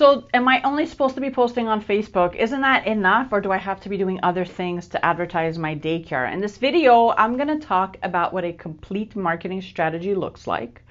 So am I only supposed to be posting on Facebook? Isn't that enough, or do I have to be doing other things to advertise my daycare? In this video, I'm going to talk about what a complete marketing strategy looks like.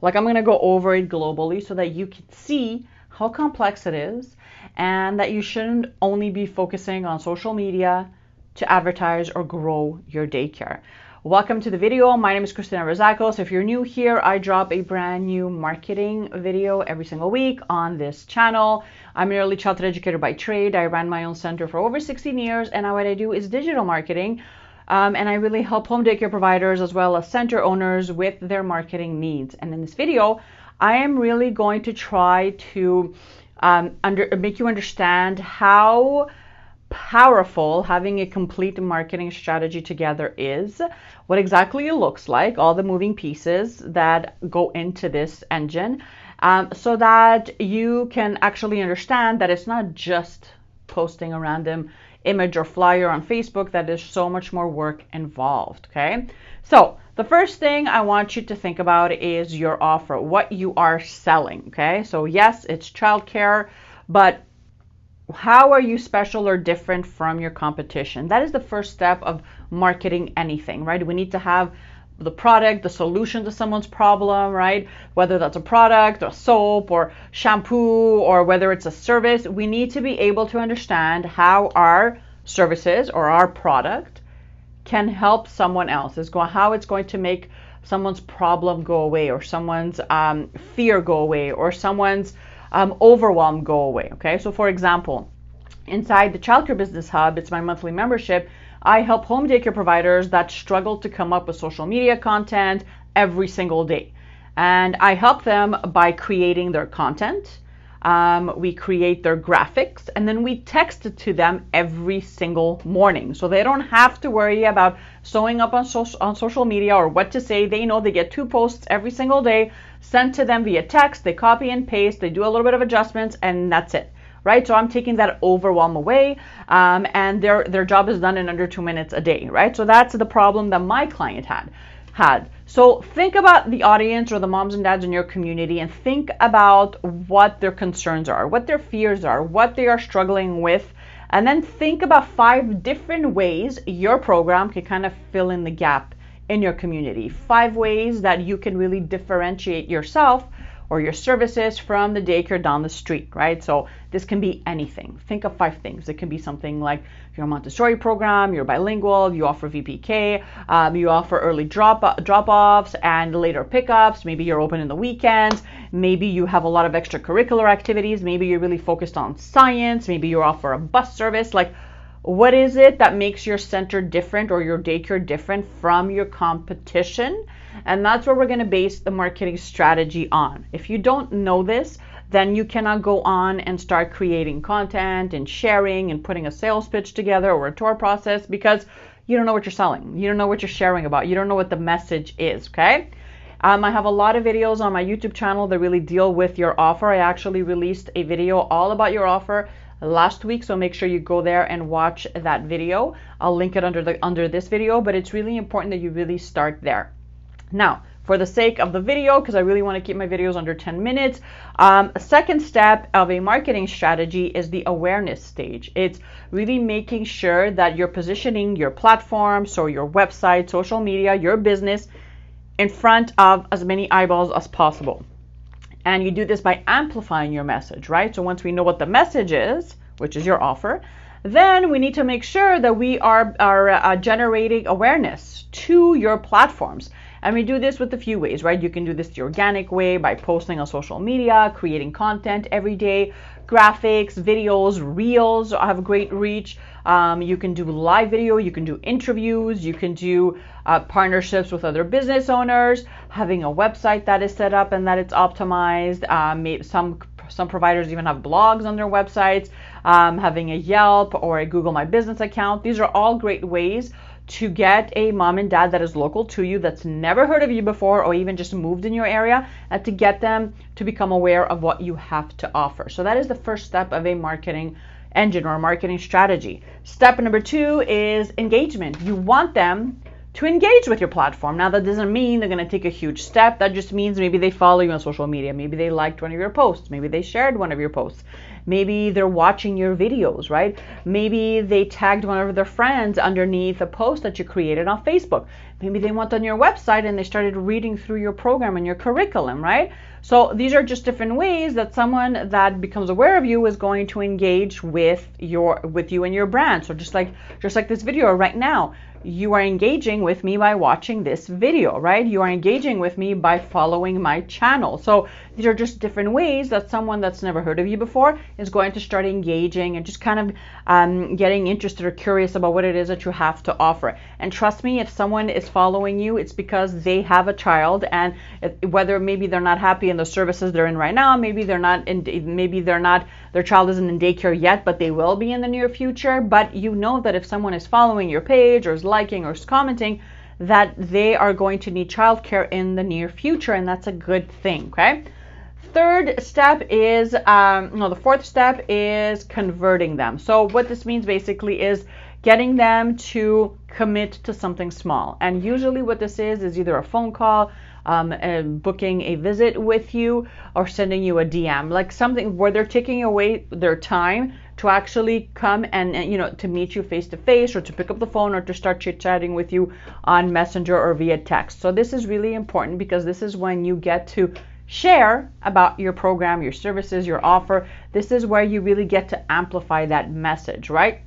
I'm going to go over it globally so that you can see how complex it is and that you shouldn't only be focusing on social media to advertise or grow your daycare. Welcome to the video. My name is Rizakos. If you're new here, I drop a brand new marketing video every single week on this channel. I'm an early childhood educator by trade. I ran my own center for over 16 years, and what I do is digital marketing. And I really help home daycare providers as well as center owners with their marketing needs. And in this video, I am really going to try to make you understand how powerful having a complete marketing strategy together is, what exactly it looks like, all the moving pieces that go into this engine, so that you can actually understand that it's not just posting a random image or flyer on Facebook, that there's so much more work involved, okay? So the first thing I want you to think about is your offer, what you are selling, okay? So yes, it's childcare, but how are you special or different from your competition? That is the first step of marketing anything, right? We need to have the product, the solution to someone's problem, right? Whether that's a product or soap or shampoo or whether it's a service, we need to be able to understand how our services or our product can help someone else, how it's going to make someone's problem go away, or someone's fear go away, or someone's overwhelm go away, okay? So for example, inside the Childcare Business Hub, it's my monthly membership, I help home daycare providers that struggle to come up with social media content every single day. And I help them by creating their content. We create their graphics, and then we text it to them every single morning. So they don't have to worry about showing up on social media or what to say. They know they get 2 posts every single day sent to them via text. They copy and paste, they do a little bit of adjustments, and that's it, right? So I'm taking that overwhelm away, and their job is done in under 2 minutes a day, right? So that's the problem that my client had. So think about the audience or the moms and dads in your community and think about what their concerns are, what their fears are, what they are struggling with, and then think about 5 different ways your program can kind of fill in the gap in your community. 5 ways that you can really differentiate yourself or your services from the daycare down the street, right? So this can be anything. Think of 5 things. It can be something like your Montessori program, you're bilingual, you offer VPK, you offer early drop-offs and later pickups, maybe you're open in the weekends, maybe you have a lot of extracurricular activities, maybe you're really focused on science, maybe you offer a bus service. Like, what is it that makes your center different or your daycare different from your competition? And that's what we're going to base the marketing strategy on. If you don't know this, then you cannot go on and start creating content and sharing and putting a sales pitch together or a tour process, because you don't know what you're selling. You don't know what you're sharing about. You don't know what the message is, okay? I have a lot of videos on my YouTube channel that really deal with your offer. I actually released a video all about your offer last week, so make sure you go there and watch that video. I'll link it under this video, but it's really important that you really start there. Now, for the sake of the video, because I really want to keep my videos under 10 minutes, a second step of a marketing strategy is the awareness stage. It's really making sure that you're positioning your platform, so your website, social media, your business, in front of as many eyeballs as possible. And you do this by amplifying your message, right? So once we know what the message is, which is your offer, then we need to make sure that we are generating awareness to your platforms. And we do this with a few ways, right? You can do this the organic way by posting on social media, creating content every day, graphics, videos, reels have great reach. You can do live video, you can do interviews, you can do partnerships with other business owners, having a website that is set up and that it's optimized. Some providers even have blogs on their websites, having a Yelp or a Google My Business account. These are all great ways to get a mom and dad that is local to you, that's never heard of you before or even just moved in your area, and to get them to become aware of what you have to offer. So that is the first step of a marketing engine or a marketing strategy. Step number 2 is engagement. You want them to engage with your platform. Now, that doesn't mean they're going to take a huge step. That just means maybe they follow you on social media. Maybe they liked one of your posts. Maybe they shared one of your posts. Maybe they're watching your videos, right? Maybe they tagged one of their friends underneath a post that you created on Facebook. Maybe they went on your website and they started reading through your program and your curriculum, right? So these are just different ways that someone that becomes aware of you is going to engage with you and your brand. So just like this video right now, you are engaging with me by watching this video, right? You are engaging with me by following my channel. So these are just different ways that someone that's never heard of you before is going to start engaging and just kind of getting interested or curious about what it is that you have to offer. And trust me, if someone is following you, it's because they have a child, and whether maybe they're not happy in the services they're in right now, maybe their child isn't in daycare yet, but they will be in the near future. But you know that if someone is following your page or is liking or is commenting, that they are going to need childcare in the near future, and that's a good thing. Okay. The fourth step is converting them. So what this means basically is getting them to commit to something small. And usually what this is either a phone call, booking a visit with you, or sending you a DM, like something where they're taking away their time to actually come and to meet you face to face, or to pick up the phone, or to start chit-chatting with you on Messenger or via text. So this is really important, because this is when you get to share about your program, your services, your offer. This is where you really get to amplify that message, right?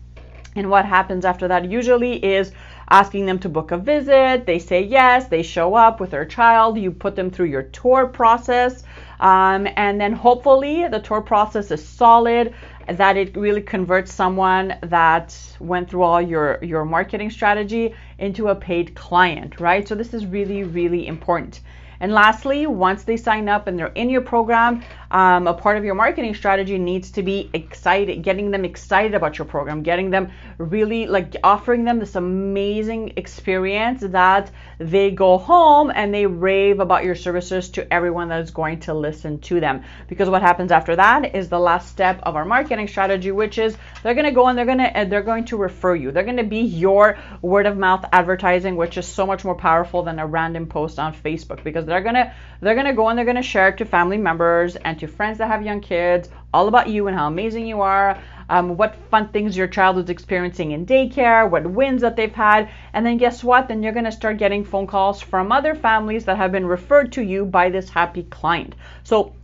And what happens after that usually is asking them to book a visit. They say yes, they show up with their child, you put them through your tour process, and then hopefully the tour process is solid, that it really converts someone that went through all your marketing strategy into a paid client, right? So this is really, really important. And lastly, once they sign up and they're in your program, a part of your marketing strategy needs to be excited, getting them excited about your program, getting them really offering them this amazing experience that they go home and they rave about your services to everyone that is going to listen to them. Because what happens after that is the last step of our marketing strategy, which is they're going to go and they're going to refer you. They're going to be your word of mouth advertising, which is so much more powerful than a random post on Facebook, because they're going to go and they're going to share it to family members and to friends that have young kids all about you and how amazing you are, what fun things your child is experiencing in daycare, what wins that they've had. And then guess what? Then you're going to start getting phone calls from other families that have been referred to you by this happy client. So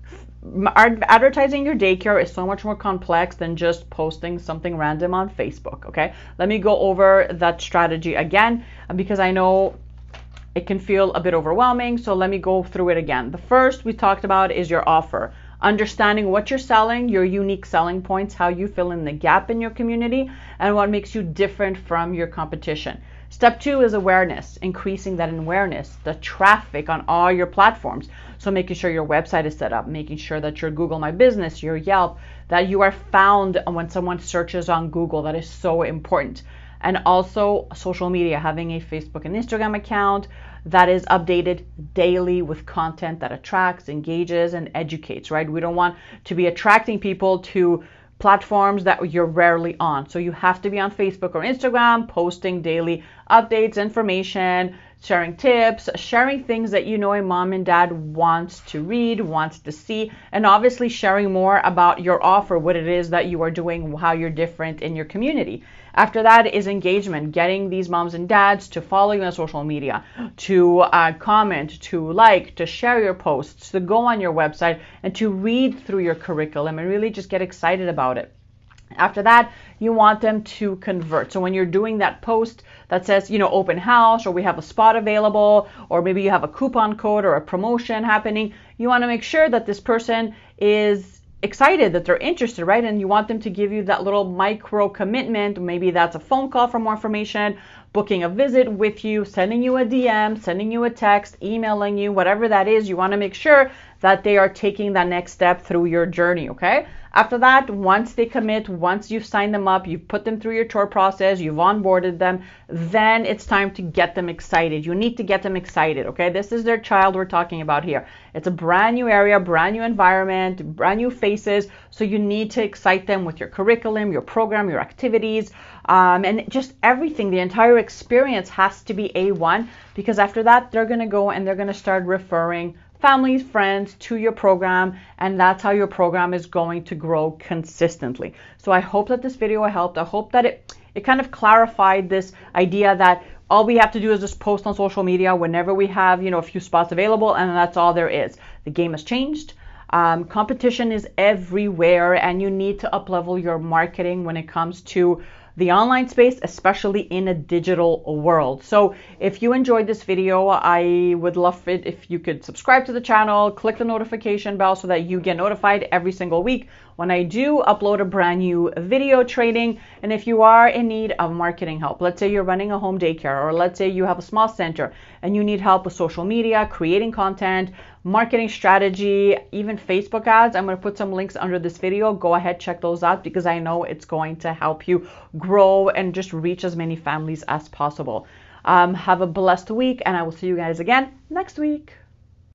advertising your daycare is so much more complex than just posting something random on Facebook. Okay, let me go over that strategy again, because I know it can feel a bit overwhelming. So let me go through it again. The first we talked about is your offer. Understanding what you're selling, your unique selling points, how you fill in the gap in your community, and what makes you different from your competition. Step 2 is awareness, increasing that awareness, the traffic on all your platforms. So making sure your website is set up, making sure that your Google My Business, your Yelp, that you are found when someone searches on Google. That is so important. And also social media, having a Facebook and Instagram account that is updated daily with content that attracts, engages, and educates, right? We don't want to be attracting people to platforms that you're rarely on. So you have to be on Facebook or Instagram, posting daily updates, information, sharing tips, sharing things that you know a mom and dad wants to read, wants to see, and obviously sharing more about your offer, what it is that you are doing, how you're different in your community. After that is engagement, getting these moms and dads to follow you on social media, to comment, to like, to share your posts, to go on your website, and to read through your curriculum and really just get excited about it. After that, you want them to convert. So when you're doing that post that says, open house, or we have a spot available, or maybe you have a coupon code or a promotion happening, you want to make sure that this person is excited, that they're interested, right? And you want them to give you that little micro commitment. Maybe that's a phone call for more information, booking a visit with you, sending you a DM, sending you a text, emailing you, whatever that is. You want to make sure that they are taking that next step through your journey, okay? After that, once they commit, once you've signed them up, you've put them through your tour process, you've onboarded them, then it's time to get them excited. You need to get them excited, okay? This is their child we're talking about here. It's a brand new area, brand new environment, brand new faces, so you need to excite them with your curriculum, your program, your activities, and just everything. The entire experience has to be A1, because after that, they're going to go and they're going to start referring families, friends to your program, and that's how your program is going to grow consistently. So I hope that this video helped. I hope that it kind of clarified this idea that all we have to do is just post on social media whenever we have, a few spots available, and that's all there is. The game has changed. Competition is everywhere, and you need to up-level your marketing when it comes to the online space, especially in a digital world. So if you enjoyed this video, I would love it if you could subscribe to the channel, click the notification bell so that you get notified every single week when I do upload a brand new video training. And if you are in need of marketing help, let's say you're running a home daycare, or let's say you have a small center and you need help with social media, creating content, marketing strategy, even Facebook ads, I'm going to put some links under this video. Go ahead, check those out, because I know it's going to help you grow and just reach as many families as possible. Have a blessed week, and I will see you guys again next week.